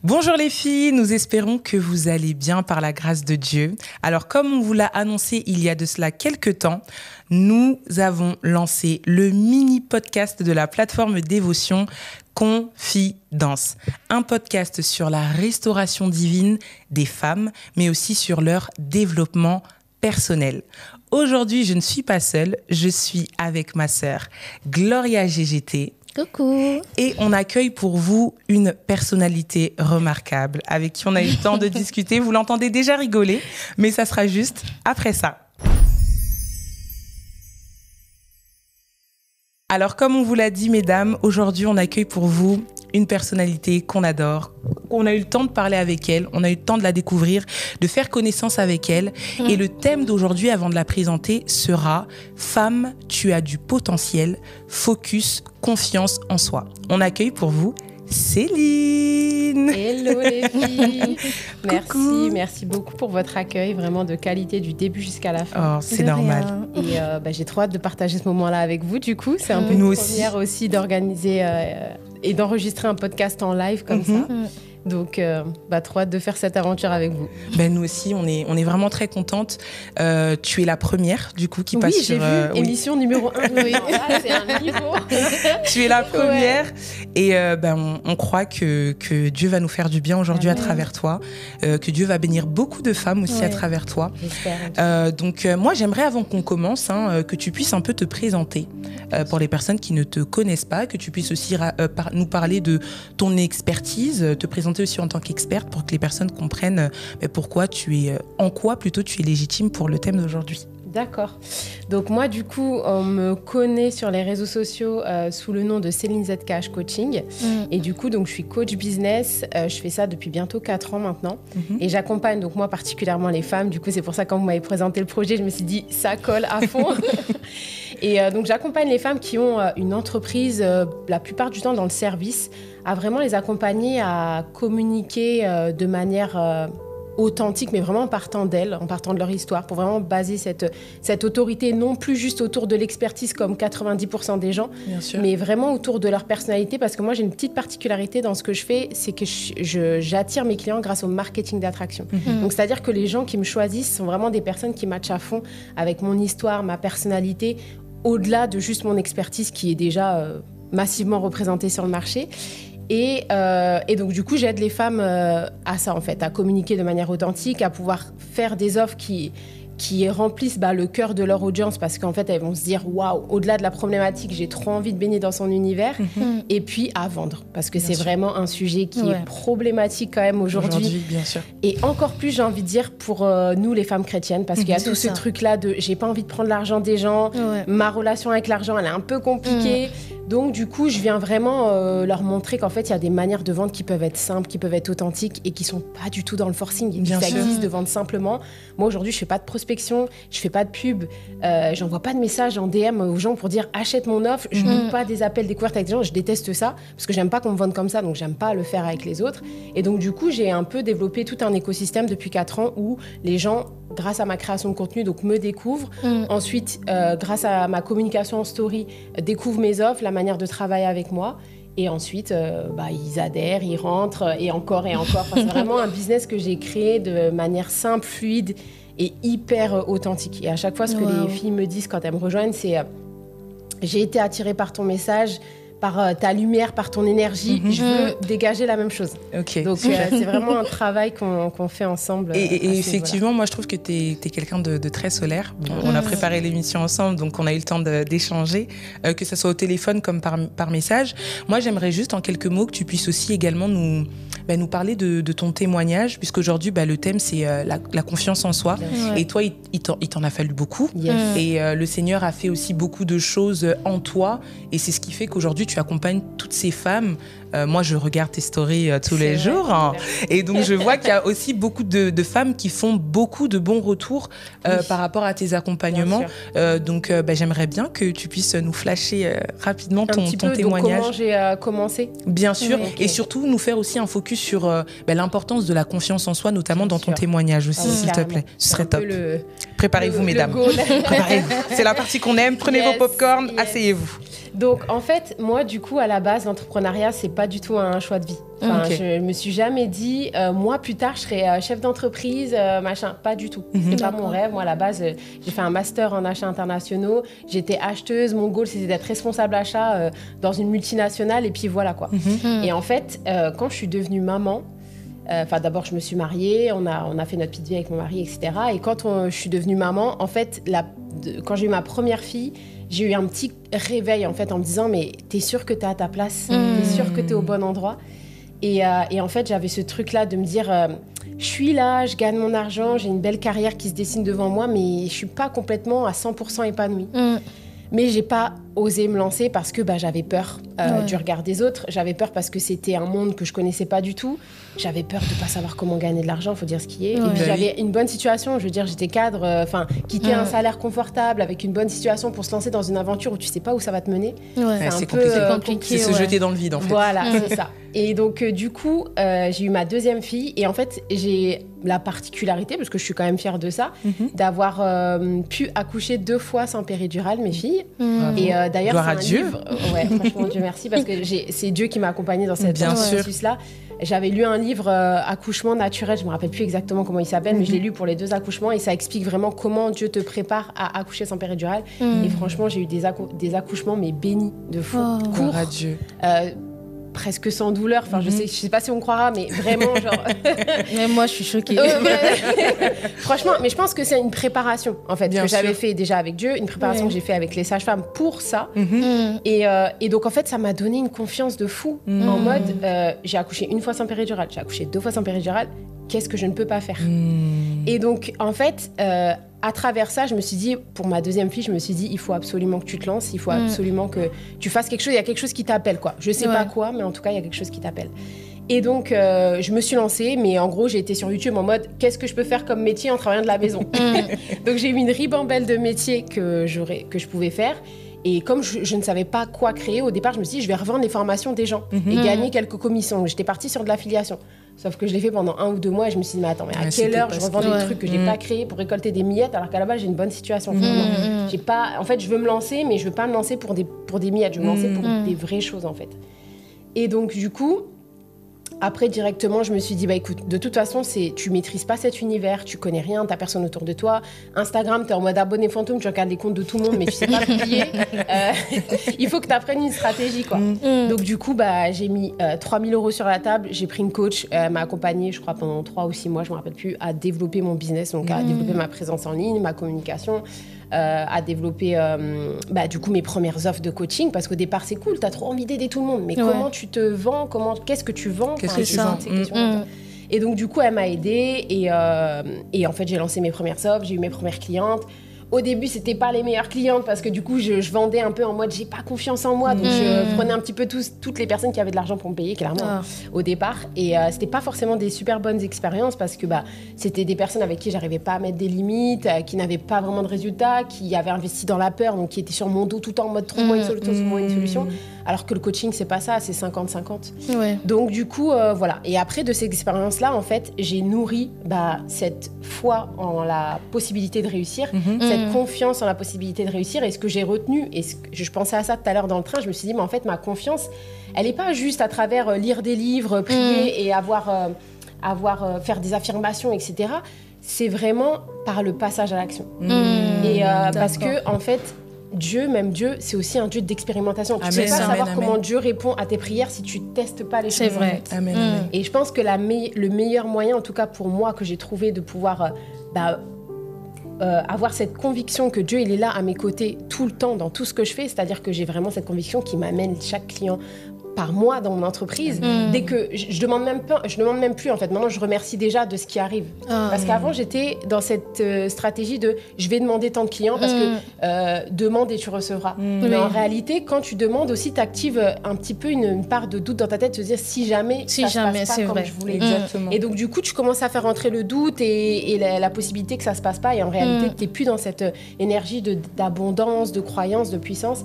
Bonjour les filles, nous espérons que vous allez bien par la grâce de Dieu. Alors comme on vous l'a annoncé il y a de cela quelques temps, nous avons lancé le mini-podcast de la plateforme Dévotion Confidence. Un podcast sur la restauration divine des femmes, mais aussi sur leur développement personnel. Aujourd'hui, je ne suis pas seule, je suis avec ma sœur Gloria GGT. Coucou. Et on accueille pour vous une personnalité remarquable avec qui on a eu le temps de discuter. Vous l'entendez déjà rigoler, mais ça sera juste après ça. Alors, comme on vous l'a dit, mesdames, aujourd'hui, on accueille pour vous une personnalité qu'on adore. On a eu le temps de parler avec elle, on a eu le temps de la découvrir, de faire connaissance avec elle. Et le thème d'aujourd'hui, avant de la présenter, sera « Femme, tu as du potentiel, focus, confiance en soi ». On accueille pour vous Céline. Hello les filles. Coucou. Merci beaucoup pour votre accueil, vraiment de qualité du début jusqu'à la fin. Oh, c'est normal. Et j'ai trop hâte de partager ce moment-là avec vous. Du coup, c'est un peu Nous une première aussi d'organiser et d'enregistrer un podcast en live comme ça. Donc, trop hâte de faire cette aventure avec vous. Nous aussi, on est vraiment très contentes. Tu es la première, du coup, qui passe sur... Oui, j'ai vu, émission numéro 1. Oui, là, c'est un niveau. Tu es la première. Ouais. Et on croit que Dieu va nous faire du bien aujourd'hui à travers toi, que Dieu va bénir beaucoup de femmes aussi à travers toi. J'espère. Donc, moi, j'aimerais, avant qu'on commence, que tu puisses un peu te présenter pour les personnes qui ne te connaissent pas, que tu puisses aussi nous parler de ton expertise, te présenter aussi en tant qu'experte pour que les personnes comprennent pourquoi en quoi plutôt tu es légitime pour le thème d'aujourd'hui. D'accord. Donc moi, du coup, on me connaît sur les réseaux sociaux sous le nom de Céline Zcash Coaching. Et du coup, donc, je suis coach business. Je fais ça depuis bientôt 4 ans maintenant. Et j'accompagne, donc moi, particulièrement les femmes. Du coup, c'est pour ça que quand vous m'avez présenté le projet, je me suis dit, ça colle à fond. Et donc, j'accompagne les femmes qui ont une entreprise, la plupart du temps dans le service, à vraiment les accompagner à communiquer de manière... authentique, mais vraiment en partant d'elles, en partant de leur histoire, pour vraiment baser cette autorité non plus juste autour de l'expertise comme 90% des gens, mais vraiment autour de leur personnalité, parce que moi j'ai une petite particularité dans ce que je fais, c'est que j'attire mes clients grâce au marketing d'attraction. Donc c'est-à-dire que les gens qui me choisissent sont vraiment des personnes qui matchent à fond avec mon histoire, ma personnalité, au-delà de juste mon expertise qui est déjà massivement représentée sur le marché. Et donc, du coup, j'aide les femmes à ça, en fait, à communiquer de manière authentique, à pouvoir faire des offres qui remplissent le cœur de leur audience, parce qu'en fait, elles vont se dire « Waouh, au-delà de la problématique, j'ai trop envie de baigner dans son univers. » Et puis, à vendre, parce que c'est vraiment un sujet qui est problématique quand même aujourd'hui. Bien sûr. Et encore plus, j'ai envie de dire, pour nous, les femmes chrétiennes, parce qu'il y a tout ce truc-là de « J'ai pas envie de prendre l'argent des gens, ma relation avec l'argent, elle est un peu compliquée. » Donc, du coup, je viens vraiment leur montrer qu'en fait, il y a des manières de vendre qui peuvent être simples, qui peuvent être authentiques et qui ne sont pas du tout dans le forcing. Ça existe de vendre simplement. Moi, aujourd'hui, je ne fais pas de prospection, je ne fais pas de pub, je n'envoie pas de messages en DM aux gens pour dire « achète mon offre ». Je ne boucle pas des appels découvertes avec des gens. Je déteste ça parce que je n'aime pas qu'on me vende comme ça, donc je n'aime pas le faire avec les autres. Et donc, du coup, j'ai un peu développé tout un écosystème depuis 4 ans où les gens, grâce à ma création de contenu, donc me découvrent. Ensuite, grâce à ma communication en story, découvrent mes offres, la manière de travailler avec moi. Et ensuite, ils adhèrent, ils rentrent, et encore et encore. Enfin, c'est vraiment un business que j'ai créé de manière simple, fluide et hyper authentique. Et à chaque fois, ce que les filles me disent quand elles me rejoignent, c'est j'ai été attirée par ton message, par ta lumière, par ton énergie, je veux dégager la même chose. Donc, c'est vraiment un travail qu'on fait ensemble. Et effectivement, moi, je trouve que tu es quelqu'un de très solaire. Bon, on a préparé l'émission ensemble, donc on a eu le temps d'échanger, que ce soit au téléphone comme par message. Moi, j'aimerais juste, en quelques mots, que tu puisses aussi également nous parler de ton témoignage, puisqu'aujourd'hui, le thème, c'est la confiance en soi. Et toi, il t'en a fallu beaucoup. Et le Seigneur a fait aussi beaucoup de choses en toi. Et c'est ce qui fait qu'aujourd'hui, tu accompagnes toutes ces femmes. Moi, je regarde tes stories tous les jours. Hein, et donc, je vois qu'il y a aussi beaucoup de femmes qui font beaucoup de bons retours par rapport à tes accompagnements. Donc, j'aimerais bien que tu puisses nous flasher rapidement ton témoignage. Comment j'ai commencé. Bien sûr. Et surtout, nous faire aussi un focus sur l'importance de la confiance en soi, notamment dans ton témoignage aussi, s'il te plaît. Ce serait top. Préparez-vous, mesdames. Préparez-vous. C'est la partie qu'on aime. Prenez vos pop-corn, asseyez-vous. Donc, en fait, moi, du coup, à la base, l'entrepreneuriat, c'est pas pas du tout un choix de vie. Enfin, je me suis jamais dit, moi plus tard, je serai chef d'entreprise, machin. Pas du tout. C'est pas mon rêve. Moi, à la base, j'ai fait un master en achats internationaux. J'étais acheteuse. Mon goal, c'était d'être responsable achat dans une multinationale. Et puis voilà, quoi. Et en fait, quand je suis devenue maman, d'abord, je me suis mariée. On a fait notre petite vie avec mon mari, etc. Et quand je suis devenue maman, en fait, quand j'ai eu ma première fille, j'ai eu un petit réveil, en fait, en me disant, mais t'es sûre que t'es à ta place? T'es sûre que t'es au bon endroit? Et en fait, j'avais ce truc-là de me dire, je suis là, je gagne mon argent, j'ai une belle carrière qui se dessine devant moi, mais je suis pas complètement à 100% épanouie. Mais j'ai pas osé me lancer parce que j'avais peur du regard des autres. J'avais peur parce que c'était un monde que je connaissais pas du tout. J'avais peur de pas savoir comment gagner de l'argent, faut dire ce qui est. Et puis j'avais une bonne situation, je veux dire, j'étais cadre, quitter un salaire confortable avec une bonne situation pour se lancer dans une aventure où tu sais pas où ça va te mener. C'est compliqué. C'est se jeter dans le vide, en fait. Voilà, c'est ça. Et donc, du coup, j'ai eu ma deuxième fille. Et en fait, j'ai la particularité, parce que je suis quand même fière de ça, d'avoir pu accoucher 2 fois sans péridurale, mes filles. Et d'ailleurs, gloire c'est à Dieu. livre. Ouais, franchement, Dieu merci, parce que c'est Dieu qui m'a accompagnée dans cette processus-là. J'avais lu un livre accouchement naturel, je me rappelle plus exactement comment il s'appelle, mais je l'ai lu pour les 2 accouchements et ça explique vraiment comment Dieu te prépare à accoucher sans péridurale. Et franchement, j'ai eu des accouchements mais bénis de fou, courts. Gloire à Dieu. Presque sans douleur. Enfin, je sais pas si on croira, mais vraiment, genre... Même moi, je suis choquée. Franchement, mais je pense que c'est une préparation, en fait, que j'avais fait déjà avec Dieu, une préparation que j'ai fait avec les sages-femmes pour ça. Et donc, en fait, ça m'a donné une confiance de fou, en mode, j'ai accouché 1 fois sans péridurale, j'ai accouché 2 fois sans péridurale, qu'est-ce que je ne peux pas faire? Et donc, en fait... à travers ça, je me suis dit, pour ma deuxième fille, je me suis dit, il faut absolument que tu te lances, il faut absolument que tu fasses quelque chose, il y a quelque chose qui t'appelle, quoi. Je sais pas quoi, mais en tout cas, il y a quelque chose qui t'appelle. Et donc, je me suis lancée, mais en gros, j'ai été sur YouTube en mode, qu'est-ce que je peux faire comme métier en travaillant de la maison? Donc, j'ai eu une ribambelle de métiers que je pouvais faire. Et comme je ne savais pas quoi créer, au départ, je me suis dit, je vais revendre les formations des gens et gagner quelques commissions. Donc, j'étais partie sur de l'affiliation. Sauf que je l'ai fait pendant 1 ou 2 mois et je me suis dit, mais attends, mais à quelle heure je revends des trucs que je n'ai pas créés pour récolter des miettes alors qu'à la base, j'ai une bonne situation. J'ai pas... En fait, je veux me lancer, mais je ne veux pas me lancer pour des miettes. Je veux me lancer pour des vraies choses, en fait. Et donc, du coup... Après, directement, je me suis dit, écoute, de toute façon, tu maîtrises pas cet univers, tu connais rien, t'as personne autour de toi. Instagram, t'es en mode abonné fantôme, tu regardes les comptes de tout le monde, mais tu sais pas publier. Il faut que t'apprennes une stratégie, quoi. Donc, du coup, j'ai mis 3 000 € sur la table, j'ai pris une coach, m'a accompagnée, je crois, pendant 3 ou 6 mois, je me rappelle plus, à développer mon business, donc à développer ma présence en ligne, ma communication. À développer du coup mes premières offres de coaching parce qu'au départ c'est cool, t'as trop envie d'aider tout le monde, mais comment tu te vends, qu'est-ce que tu vends, et donc du coup elle m'a aidée et en fait j'ai lancé mes premières offres, j'ai eu mes premières clientes. Au début, c'était pas les meilleures clientes parce que du coup, je vendais un peu en mode j'ai pas confiance en moi. Donc, je prenais un petit peu toutes les personnes qui avaient de l'argent pour me payer, clairement, au départ. Et c'était pas forcément des super bonnes expériences parce que c'était des personnes avec qui j'arrivais pas à mettre des limites, qui n'avaient pas vraiment de résultats, qui avaient investi dans la peur, donc qui étaient sur mon dos tout le temps en mode trouve-moi une solution. Alors que le coaching, c'est pas ça, c'est 50-50. Ouais. Donc, du coup, voilà. Et après, de ces expériences-là, en fait, j'ai nourri cette foi en la possibilité de réussir, cette confiance en la possibilité de réussir. Et ce que j'ai retenu, et je pensais à ça tout à l'heure dans le train, je me suis dit, mais en fait, ma confiance, elle n'est pas juste à travers lire des livres, prier et faire des affirmations, etc. C'est vraiment par le passage à l'action. Et parce que, en fait, Dieu, c'est aussi un Dieu d'expérimentation. Tu ne peux pas savoir comment Dieu répond à tes prières si tu ne testes pas les choses. C'est vrai. Amen. Et je pense que le meilleur moyen, en tout cas pour moi, que j'ai trouvé de pouvoir avoir cette conviction que Dieu, il est là à mes côtés tout le temps, dans tout ce que je fais, c'est-à-dire que j'ai vraiment cette conviction qui m'amène chaque client par mois dans mon entreprise. Dès que je demande même plus en fait. Maintenant, je remercie déjà de ce qui arrive. Parce qu'avant, j'étais dans cette stratégie de je vais demander tant de clients parce que demande et tu recevras. Mais en réalité, quand tu demandes aussi, tu actives un petit peu une part de doute dans ta tête, te dire si jamais ça se passe pas comme je voulais. Exactement. Et donc du coup, tu commences à faire entrer le doute et la possibilité que ça se passe pas. Et en réalité, tu n'es plus dans cette énergie d'abondance, de croyance, de puissance.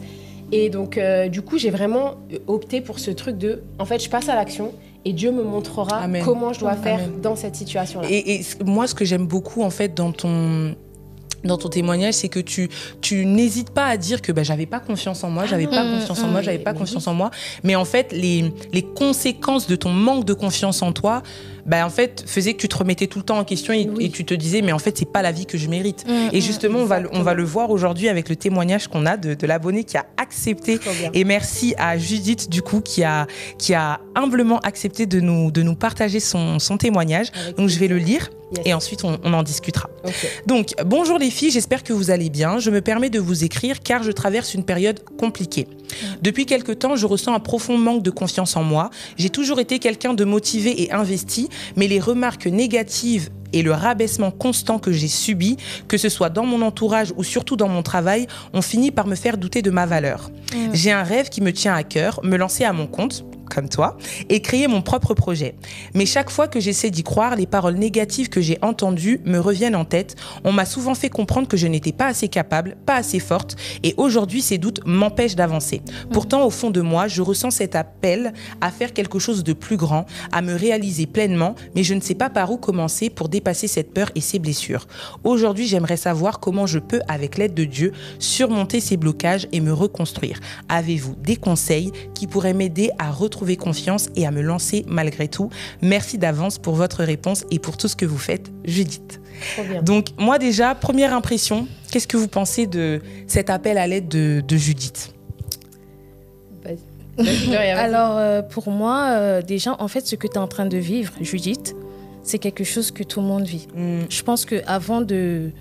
Et donc, du coup, j'ai vraiment opté pour ce truc de... En fait, je passe à l'action et Dieu me montrera comment je dois faire dans cette situation-là. Et moi, ce que j'aime beaucoup, en fait, dans dans ton témoignage, c'est que tu n'hésites pas à dire que j'avais pas confiance en moi, j'avais pas confiance en moi, j'avais pas confiance en moi. Mais en fait, les conséquences de ton manque de confiance en toi, en fait, faisaient que tu te remettais tout le temps en question et tu te disais, mais en fait, c'est pas la vie que je mérite. Et justement, on va le voir aujourd'hui avec le témoignage qu'on a de l'abonné qui a accepté. Et merci à Judith, du coup, qui a humblement accepté de nous partager son témoignage. Donc, je vais le lire. Yes. Et ensuite, on en discutera. Okay. Donc, bonjour les filles, j'espère que vous allez bien. Je me permets de vous écrire car je traverse une période compliquée. Depuis quelque temps, je ressens un profond manque de confiance en moi. J'ai toujours été quelqu'un de motivé et investi, mais les remarques négatives et le rabaissement constant que j'ai subi, que ce soit dans mon entourage ou surtout dans mon travail, ont fini par me faire douter de ma valeur. J'ai un rêve qui me tient à cœur, me lancer à mon compte, comme toi, et créer mon propre projet. Mais chaque fois que j'essaie d'y croire, les paroles négatives que j'ai entendues me reviennent en tête. On m'a souvent fait comprendre que je n'étais pas assez capable, pas assez forte, et aujourd'hui, ces doutes m'empêchent d'avancer. Pourtant, au fond de moi, je ressens cet appel à faire quelque chose de plus grand, à me réaliser pleinement, mais je ne sais pas par où commencer pour dépasser cette peur et ces blessures. Aujourd'hui, j'aimerais savoir comment je peux, avec l'aide de Dieu, surmonter ces blocages et me reconstruire. Avez-vous des conseils qui pourraient m'aider à retrouver confiance et à me lancer malgré tout? Merci d'avance pour votre réponse et pour tout ce que vous faites, Judith. Donc moi déjà, première impression, qu'est-ce que vous pensez de cet appel à l'aide de Judith? Alors pour moi, déjà en fait ce que tu es en train de vivre, Judith, c'est quelque chose que tout le monde vit. Je pense qu'avant de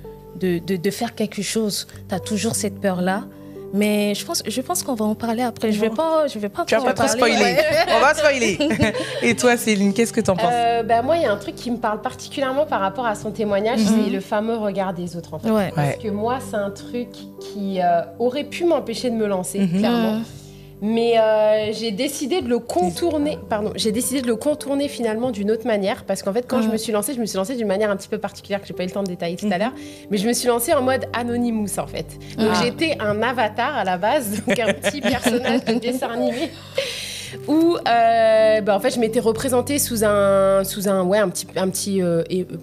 faire quelque chose, tu as toujours cette peur-là. Mais je pense qu'on va en parler après. Je vais pas tu vas pas trop spoiler. Ouais. On va spoiler. Et toi, Céline, qu'est-ce que tu en penses? Moi, il y a un truc qui me parle particulièrement par rapport à son témoignage, c'est le fameux regard des autres. En fait. Parce que moi, c'est un truc qui aurait pu m'empêcher de me lancer, clairement. Mais j'ai décidé de le contourner. J'ai décidé de le contourner finalement d'une autre manière, parce qu'en fait, quand je me suis lancée d'une manière un petit peu particulière que j'ai pas eu le temps de détailler tout à l'heure. Mais je me suis lancée en mode Anonymous en fait. Donc j'étais un avatar à la base, donc un petit personnage de dessin animé. Où en fait je m'étais représentée sous un petit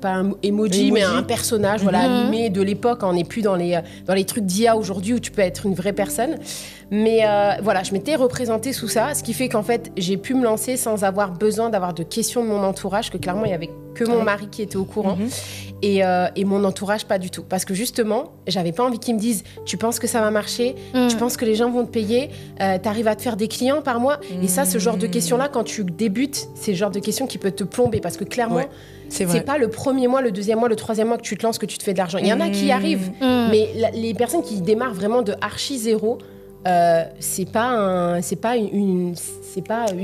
pas un emoji mais un personnage animé de l'époque. On n'est plus dans les trucs d'IA aujourd'hui où tu peux être une vraie personne. Mais je m'étais représentée sous ça, ce qui fait qu'en fait j'ai pu me lancer sans avoir besoin d'avoir de questions de mon entourage, que clairement il y avait que mon mari qui était au courant. Et mon entourage pas du tout, parce que justement j'avais pas envie qu'ils me disent tu penses que ça va marcher, tu penses que les gens vont te payer, t'arrives à te faire des clients par mois. Et ça, ce genre de questions là, quand tu débutes, c'est le genre de questions qui peut te plomber, parce que clairement c'est pas le premier mois, le deuxième mois, le troisième mois que tu te lances que tu te fais de l'argent. Il y en a qui y arrivent, mais les personnes qui démarrent vraiment de archi zéro, c'est pas une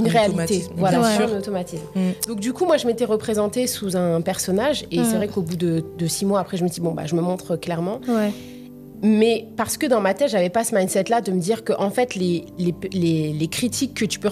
réalité, c'est un automatisme. Donc du coup moi je m'étais représentée sous un personnage, et c'est vrai qu'au bout de 6 mois après je me dis je me montre clairement. Mais parce que dans ma tête j'avais pas ce mindset là de me dire que en fait les critiques que tu peux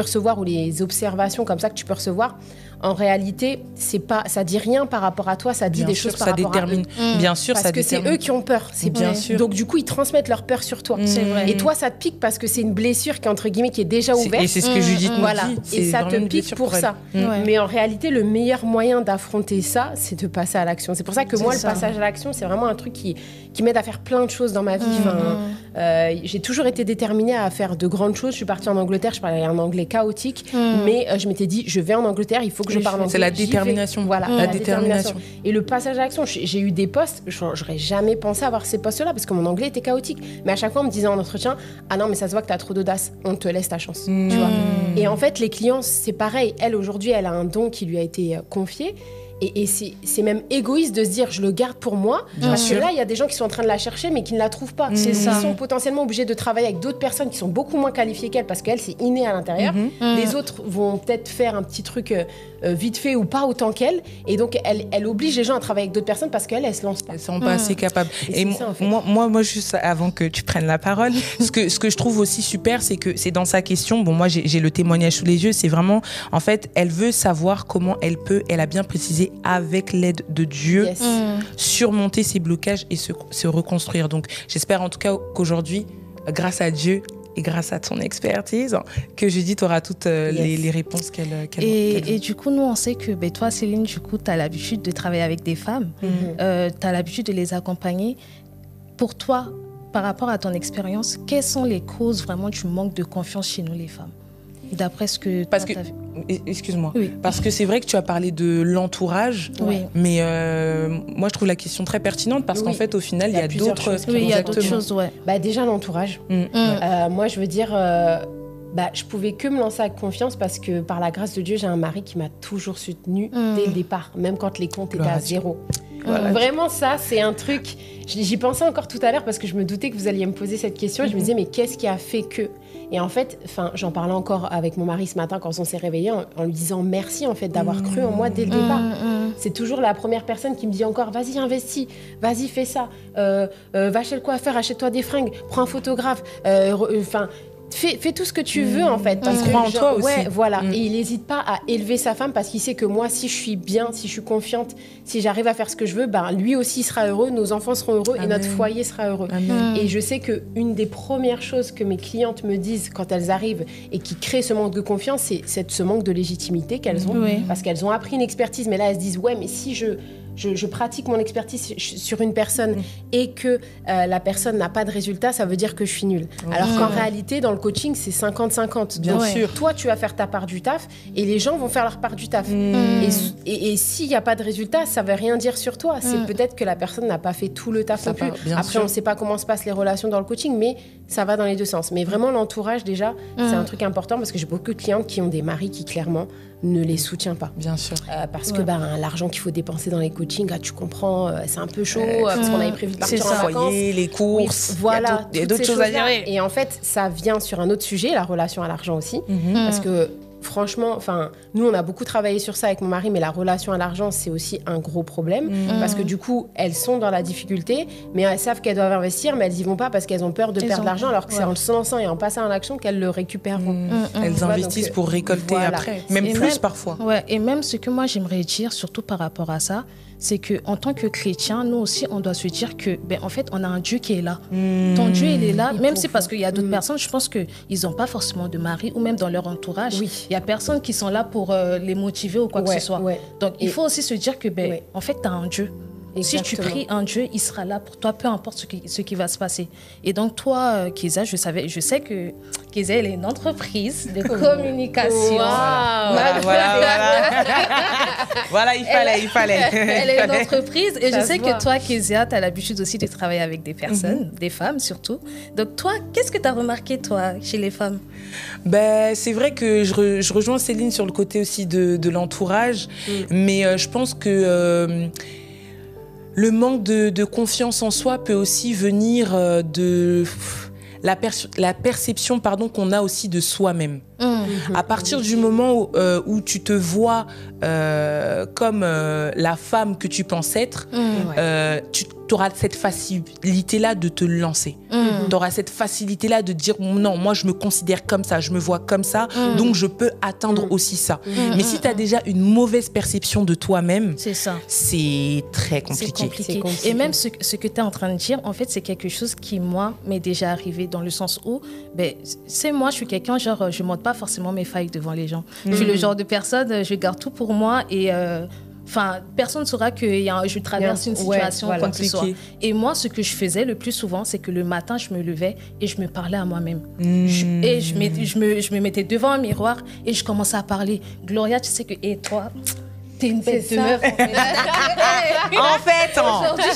recevoir ou les observations comme ça que tu peux recevoir, en réalité, ça dit rien par rapport à toi, ça dit des choses par rapport à eux. Bien sûr, parce que c'est eux qui ont peur. C'est bien sûr. Donc du coup, ils transmettent leur peur sur toi. C'est vrai. Et toi, ça te pique parce que c'est une blessure qui est déjà ouverte. Et c'est ce que Judith nous dit. Et ça te pique pour ça. Mais en réalité, le meilleur moyen d'affronter ça, c'est de passer à l'action. C'est pour ça que moi, le passage à l'action, c'est vraiment un truc qui m'aide à faire plein de choses dans ma vie. J'ai toujours été déterminée à faire de grandes choses. Je suis partie en Angleterre, je parlais un anglais chaotique, mais je m'étais dit, je vais en Angleterre, il faut que je parle anglais. C'est la détermination. Voilà, la détermination. Et le passage à l'action, j'ai eu des postes, j'aurais jamais pensé avoir ces postes-là parce que mon anglais était chaotique. Mais à chaque fois, on me disait en entretien, ah non, mais ça se voit que tu as trop d'audace, on te laisse ta chance. Tu vois. Et en fait, les clients, c'est pareil. Elle, aujourd'hui, elle a un don qui lui a été confié. Et c'est même égoïste de se dire je le garde pour moi, parce que là il y a des gens qui sont en train de la chercher mais qui ne la trouvent pas. Ils sont potentiellement obligés de travailler avec d'autres personnes qui sont beaucoup moins qualifiées qu'elle, parce qu'elle c'est inné à l'intérieur. Les autres vont peut-être faire un petit truc vite fait ou pas autant qu'elle, et donc elle oblige les gens à travailler avec d'autres personnes parce qu'elle se lance pas. Elles sont pas assez capables. Et ça, en fait. moi juste avant que tu prennes la parole, ce que je trouve aussi super, c'est que c'est dans sa question. Bon, moi j'ai le témoignage sous les yeux, c'est vraiment en fait elle veut savoir comment elle a bien précisé, avec l'aide de Dieu, surmonter ses blocages et se reconstruire. Donc j'espère en tout cas qu'aujourd'hui, grâce à Dieu, et grâce à ton expertise que Judith aura toutes les réponses qu'elle et du coup, nous, on sait que toi, Céline, du coup, tu as l'habitude de travailler avec des femmes, tu as l'habitude de les accompagner. Pour toi, par rapport à ton expérience, quelles sont les causes vraiment du manque de confiance chez nous, les femmes? D'après ce que tu as vu. Excuse-moi. Oui. Parce que c'est vrai que tu as parlé de l'entourage, mais moi je trouve la question très pertinente parce qu'en fait au final il y a d'autres choses. Oui, il y a d'autres choses, déjà l'entourage. Moi je veux dire, je pouvais que me lancer avec confiance parce que par la grâce de Dieu j'ai un mari qui m'a toujours soutenue dès le départ, même quand les comptes étaient à zéro. Voilà. Vraiment, ça, c'est un truc... J'y pensais encore tout à l'heure parce que je me doutais que vous alliez me poser cette question. Je me disais, mais qu'est-ce qui a fait que... Et en fait, j'en parlais encore avec mon mari ce matin quand on s'est réveillés en lui disant merci en fait d'avoir cru en moi dès le départ. C'est toujours la première personne qui me dit encore, vas-y, investis, vas-y, fais ça, va chez le coiffeur, achète-toi des fringues, prends un photographe, Fais tout ce que tu veux en fait. Il croit en toi aussi. Ouais, voilà. Et il n'hésite pas à élever sa femme parce qu'il sait que moi, si je suis bien, si je suis confiante, si j'arrive à faire ce que je veux, lui aussi sera heureux, nos enfants seront heureux et notre foyer sera heureux. Et je sais qu'une des premières choses que mes clientes me disent quand elles arrivent et qui créent ce manque de confiance, c'est ce manque de légitimité qu'elles ont. Parce qu'elles ont appris une expertise, mais là elles se disent ouais, mais si je pratique mon expertise sur une personne et que la personne n'a pas de résultat, ça veut dire que je suis nulle. Alors qu'en réalité, dans le coaching, c'est 50-50. Bien sûr. Toi, tu vas faire ta part du taf et les gens vont faire leur part du taf. Et s'il n'y a pas de résultat, ça ne veut rien dire sur toi. C'est peut-être que la personne n'a pas fait tout le taf non plus. Après, on ne sait pas comment se passent les relations dans le coaching, mais ça va dans les deux sens. Mais vraiment, l'entourage, déjà, c'est un truc important parce que j'ai beaucoup de clientes qui ont des maris qui, clairement, ne les soutient pas. Bien sûr. Parce que l'argent qu'il faut dépenser dans les coachings, tu comprends, c'est un peu chaud parce qu'on avait prévu de partir en vacances. Foyer, les courses, voilà, il y a d'autres choses à gérer. Et en fait, ça vient sur un autre sujet, la relation à l'argent aussi. Parce que franchement, nous, on a beaucoup travaillé sur ça avec mon mari, mais la relation à l'argent, c'est aussi un gros problème. Parce que du coup, elles sont dans la difficulté, mais elles savent qu'elles doivent investir, mais elles n'y vont pas parce qu'elles ont peur de perdre l'argent, alors que c'est en se lançant et en passant en action qu'elles le récupéreront. Elles investissent pour récolter après, même plus parfois. Ouais, et même ce que moi, j'aimerais dire, surtout par rapport à ça, c'est qu'en tant que chrétien, nous aussi, on doit se dire que, en fait, on a un Dieu qui est là. Ton Dieu, il est là, même si parce qu'il y a d'autres personnes, je pense qu'ils n'ont pas forcément de mari ou même dans leur entourage. Il y a personne qui sont là pour les motiver ou quoi que ce soit. Donc, il faut aussi se dire que, en fait, tu as un Dieu. Exactement. Si tu pries un Dieu, il sera là pour toi, peu importe ce qui va se passer. Et donc, toi, Kézia, je sais que Kézia, elle est une entreprise de communication. Voilà, il fallait. Elle est une entreprise. Et je sais que toi, Kézia, tu as l'habitude aussi de travailler avec des personnes, des femmes surtout. Donc, toi, qu'est-ce que tu as remarqué, toi, chez les femmes? C'est vrai que je rejoins Céline sur le côté aussi de l'entourage. Mais je pense que... le manque de confiance en soi peut aussi venir de la perception qu'on a aussi de soi-même. À partir du moment où tu te vois comme la femme que tu penses être, tu auras cette facilité-là de te lancer. Tu auras cette facilité-là de dire non, moi je me considère comme ça, je me vois comme ça, donc je peux atteindre aussi ça. Mais si tu as déjà une mauvaise perception de toi-même, c'est très compliqué. C'est compliqué. Et même ce que tu es en train de dire, en fait, c'est quelque chose qui, moi, m'est déjà arrivé dans le sens où, c'est moi, je suis quelqu'un, genre, je ne montre pas forcément mes failles devant les gens. Je suis le genre de personne, je garde tout pour moi et... personne ne saura que je traverse une situation ou quoi que ce soit. Et moi, ce que je faisais le plus souvent, c'est que le matin, je me levais et je me parlais à moi-même. Et je me mettais devant un miroir et je commençais à parler. Gloria, tu sais que... Et toi... T'es une bête de meuf. Aujourd'hui,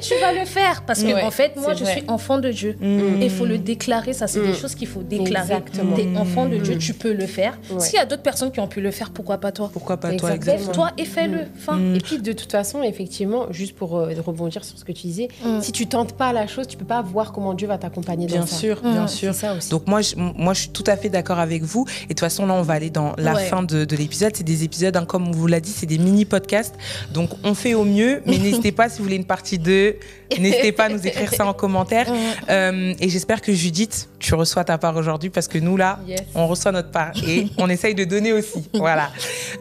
tu vas le faire. Parce que, en fait, moi, je suis enfant de Dieu. Et il faut le déclarer. Ça, c'est des choses qu'il faut déclarer. T'es enfant de Dieu, tu peux le faire. S'il y a d'autres personnes qui ont pu le faire, pourquoi pas toi? Pourquoi pas toi, exactement. Lève-toi et fais-le. Et puis, de toute façon, effectivement, juste pour rebondir sur ce que tu disais, si tu tentes pas la chose, tu peux pas voir comment Dieu va t'accompagner dans ça. Bien sûr. Ça aussi. Donc, moi, je suis tout à fait d'accord avec vous. Et de toute façon, là, on va aller dans la fin de l'épisode. C'est des épisodes, comme vous l'a dit, c'est des mini-podcasts. Donc, on fait au mieux. Mais n'hésitez pas, si vous voulez une partie 2, n'hésitez pas à nous écrire ça en commentaire. Et j'espère que Judith, tu reçois ta part aujourd'hui parce que nous, là, on reçoit notre part et on essaye de donner aussi. Voilà.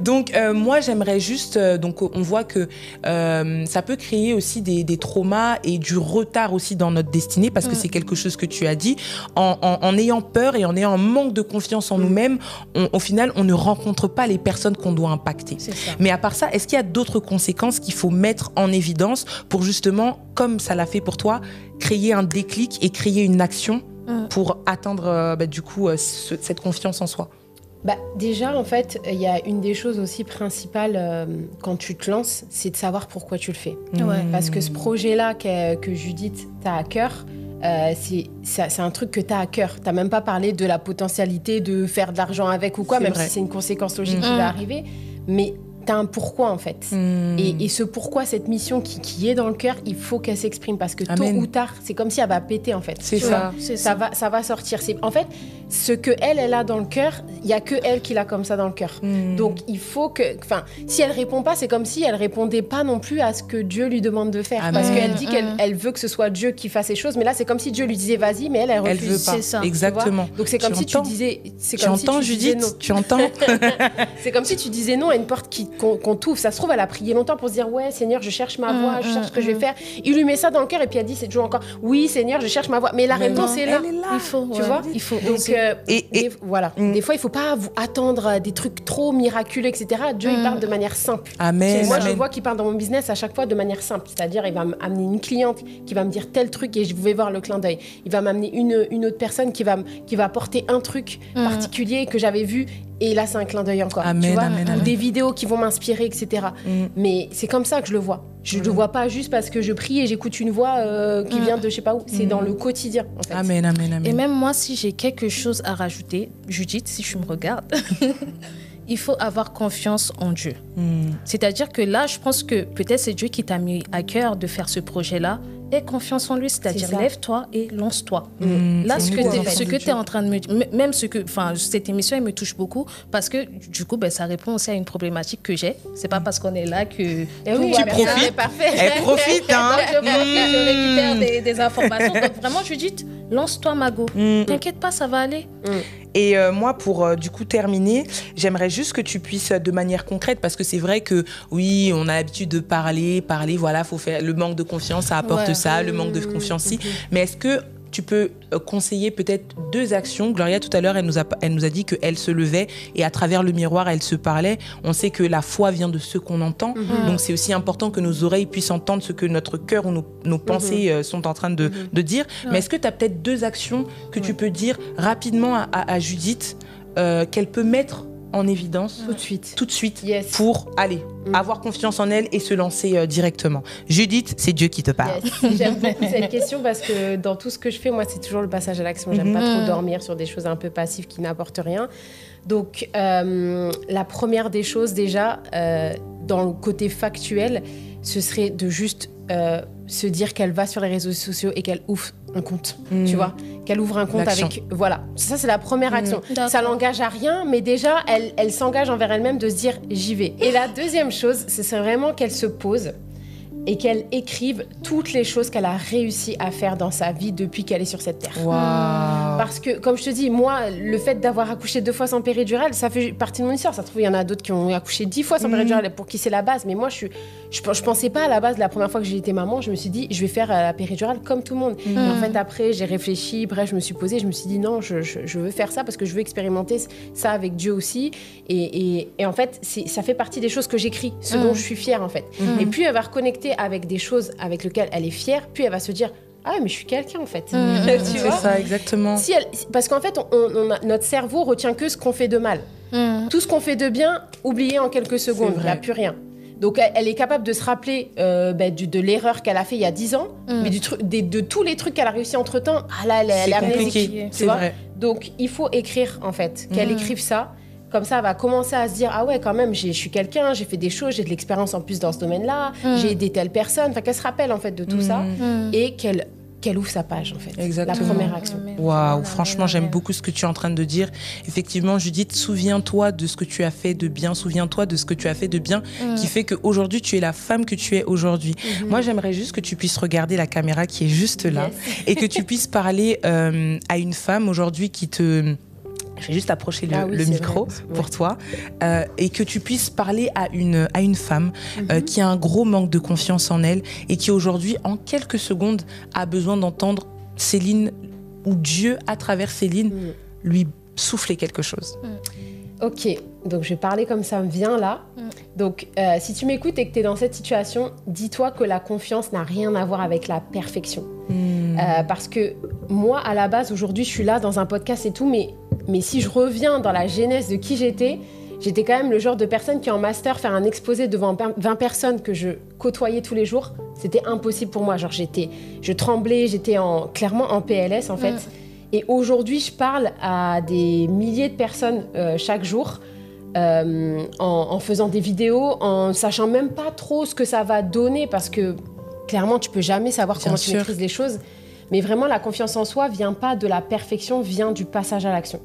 Donc, moi, j'aimerais juste... donc, on voit que ça peut créer aussi des traumas et du retard aussi dans notre destinée parce que c'est quelque chose que tu as dit. En ayant peur et en ayant un manque de confiance en nous-mêmes, au final, on ne rencontre pas les personnes qu'on doit impacter. Mais à part ça, est-ce qu'il y a d'autres conséquences qu'il faut mettre en évidence pour justement, comme ça l'a fait pour toi, créer un déclic et créer une action pour atteindre cette confiance en soi? Déjà, en fait, il y a une des choses aussi principales quand tu te lances, c'est de savoir pourquoi tu le fais. Parce que ce projet-là que Judith t'a à cœur, c'est un truc que tu as à cœur. Tu n'as même pas parlé de la potentialité de faire de l'argent avec ou quoi, même si c'est une conséquence logique qui va arriver. Mais tu as un pourquoi, en fait. Et ce pourquoi, cette mission qui est dans le cœur, il faut qu'elle s'exprime. Parce que tôt ou tard, c'est comme si elle va péter, en fait. Ça va sortir. En fait, ce qu'elle a dans le cœur, il n'y a que elle qui l'a comme ça dans le cœur. Donc, il faut que... Enfin, si elle ne répond pas, c'est comme si elle ne répondait pas non plus à ce que Dieu lui demande de faire. Parce qu'elle dit qu'elle veut que ce soit Dieu qui fasse ces choses. Mais là, c'est comme si Dieu lui disait vas-y, mais elle refuse. Elle veut pas. C'est ça. Exactement. Donc, c'est comme si tu disais... Tu entends, Judith? Tu entends? C'est comme si tu disais non à une porte qu'on t'ouvre. Ça se trouve, elle a prié longtemps pour se dire ouais, Seigneur, je cherche ma voie, je cherche ce que je vais faire. Il lui met ça dans le cœur et puis elle dit c'est toujours encore oui, Seigneur, je cherche ma voie. Mais la réponse est là. Elle est là. Il faut, tu vois. Il faut. Donc, voilà. Des fois, il faut pas attendre des trucs trop miraculeux, etc. Dieu, il parle de manière simple. Amen. Moi, je vois qu'il parle dans mon business à chaque fois de manière simple. C'est-à-dire, il va m'amener une cliente qui va me dire tel truc et je vais voir le clin d'œil. Il va m'amener une autre personne qui va apporter un truc particulier que j'avais vu. Et là, c'est un clin d'œil encore. Amen, tu vois, amen. ou des vidéos qui vont m'inspirer, etc. Mais c'est comme ça que je le vois. Je ne le vois pas juste parce que je prie et j'écoute une voix qui vient de je sais pas où. C'est dans le quotidien, en fait. Amen, amen, amen. Et même moi, si j'ai quelque chose à rajouter, Judith, si tu me regardes, il faut avoir confiance en Dieu. C'est-à-dire que là, je pense que peut-être c'est Dieu qui t'a mis à cœur de faire ce projet-là. Aie confiance en lui, c'est-à-dire lève-toi et lance-toi. Là, ce que tu es en train de me dire, même cette émission, elle me touche beaucoup parce que du coup, ça répond aussi à une problématique que j'ai. C'est pas parce qu'on est là que tu profites. Elle profite, hein. Je récupère des informations. Donc vraiment, Judith, lance-toi, Mago. T'inquiète pas, ça va aller. Et moi, pour du coup terminer, j'aimerais juste que tu puisses, de manière concrète, parce que c'est vrai que oui, on a l'habitude de parler, voilà, faut faire le manque de confiance, ça apporte ça, le manque de confiance, si. Mais est-ce que tu peux conseiller peut-être 2 actions? Gloria, tout à l'heure, elle nous a dit qu'elle se levait et à travers le miroir, elle se parlait. On sait que la foi vient de ce qu'on entend. Donc, c'est aussi important que nos oreilles puissent entendre ce que notre cœur ou nos pensées sont en train de dire. Mais est-ce que tu as peut-être 2 actions que tu peux dire rapidement à Judith qu'elle peut mettre en évidence tout de suite pour aller avoir confiance en elle et se lancer directement? Judith, c'est Dieu qui te parle. J'aime beaucoup cette question parce que dans tout ce que je fais, moi, c'est toujours le passage à l'action. J'aime pas trop dormir sur des choses un peu passives qui n'apportent rien. Donc, la première des choses, déjà, dans le côté factuel, ce serait de juste se dire qu'elle va sur les réseaux sociaux et qu'elle ouvre un compte, tu vois, qu'elle ouvre un compte avec... Voilà, ça c'est la première action. Ça l'engage à rien, mais déjà, elle s'engage envers elle-même de se dire « j'y vais ». Et la deuxième chose, c'est vraiment qu'elle se pose et qu'elle écrive toutes les choses qu'elle a réussi à faire dans sa vie depuis qu'elle est sur cette terre. Parce que, comme je te dis, moi, le fait d'avoir accouché 2 fois sans péridurale, ça fait partie de mon histoire. Ça se trouve, il y en a d'autres qui ont accouché 10 fois sans péridurale, pour qui c'est la base. Mais moi, je pensais pas à la base, la première fois que j'ai été maman, je me suis dit, je vais faire la péridurale comme tout le monde. Et en fait, après, j'ai réfléchi, bref, je me suis posée, je me suis dit, non, je veux faire ça parce que je veux expérimenter ça avec Dieu aussi. Et en fait, ça fait partie des choses que j'écris, ce dont je suis fière, en fait. Et puis, elle va reconnecter avec des choses avec lesquelles elle est fière, puis elle va se dire ah mais je suis quelqu'un en fait. Tu vois, c'est ça exactement. Parce qu'en fait notre cerveau retient que ce qu'on fait de mal. Tout ce qu'on fait de bien, oublié en quelques secondes, il n'y a plus rien. Donc elle est capable de se rappeler de l'erreur qu'elle a fait il y a 10 ans, mais de tous les trucs qu'elle a réussi entre temps. Ah là, elle est amnésique. C'est vrai. Donc il faut écrire en fait, qu'elle écrive ça. Comme ça, elle va commencer à se dire ah ouais, quand même, je suis quelqu'un, j'ai fait des choses, j'ai de l'expérience en plus dans ce domaine-là, j'ai aidé telle personne. Enfin, qu'elle se rappelle en fait de tout ça et qu'elle qu'elle ouvre sa page, en fait. Exactement. La première action. Waouh, franchement, j'aime beaucoup ce que tu es en train de dire. Effectivement, Judith, souviens-toi de ce que tu as fait de bien, souviens-toi de ce que tu as fait de bien, qui fait qu'aujourd'hui, tu es la femme que tu es aujourd'hui. Moi, j'aimerais juste que tu puisses regarder la caméra qui est juste là et que tu puisses parler à une femme aujourd'hui qui te... Je vais juste approcher le micro pour toi et que tu puisses parler à une femme qui a un gros manque de confiance en elle et qui aujourd'hui, en quelques secondes, a besoin d'entendre Céline ou Dieu, à travers Céline, lui souffler quelque chose. Ok, donc je vais parler comme ça me vient là. Donc si tu m'écoutes et que tu es dans cette situation, dis-toi que la confiance n'a rien à voir avec la perfection. Parce que moi, à la base, aujourd'hui, je suis là dans un podcast et tout, mais si je reviens dans la genèse de qui j'étais quand même le genre de personne qui en master faire un exposé devant 20 personnes que je côtoyais tous les jours. C'était impossible pour moi. Genre je tremblais, j'étais clairement en PLS en fait. Et aujourd'hui, je parle à des milliers de personnes chaque jour en faisant des vidéos, en sachant même pas trop ce que ça va donner parce que clairement, tu peux jamais savoir comment tu maîtrises les choses. Mais vraiment, la confiance en soi vient pas de la perfection, vient du passage à l'action.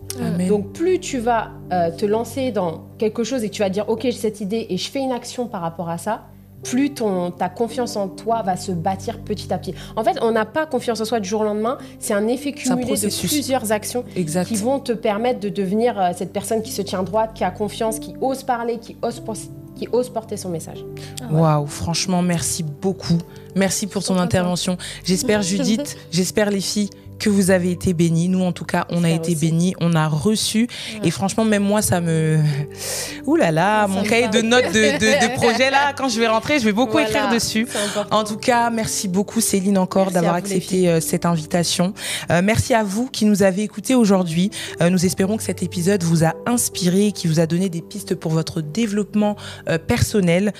Donc, plus tu vas te lancer dans quelque chose et que tu vas dire « Ok, j'ai cette idée et je fais une action par rapport à ça », plus ta confiance en toi va se bâtir petit à petit. En fait, on n'a pas confiance en soi du jour au lendemain. C'est un effet cumulé de plusieurs actions qui vont te permettre de devenir cette personne qui se tient droite, qui a confiance, qui ose parler, qui ose porter son message. Waouh, franchement, merci beaucoup. Merci pour ton intervention. J'espère, Judith, j'espère les filles, que vous avez été bénies. Nous, en tout cas, on a été bénies, on a reçu. Et franchement, même moi, ça me... Ouh là là, mon cahier de notes de projet, là, quand je vais rentrer, je vais beaucoup écrire dessus. En tout cas, merci beaucoup, Céline, encore d'avoir accepté cette invitation. Merci à vous qui nous avez écoutés aujourd'hui. Nous espérons que cet épisode vous a inspiré, qui vous a donné des pistes pour votre développement personnel.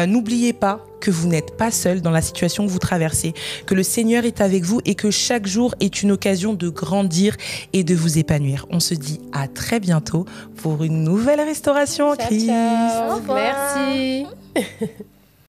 N'oubliez pas que vous n'êtes pas seul dans la situation que vous traversez, que le Seigneur est avec vous et que chaque jour est une occasion de grandir et de vous épanouir. On se dit à très bientôt pour une nouvelle restauration en Christ. Ciao. Merci.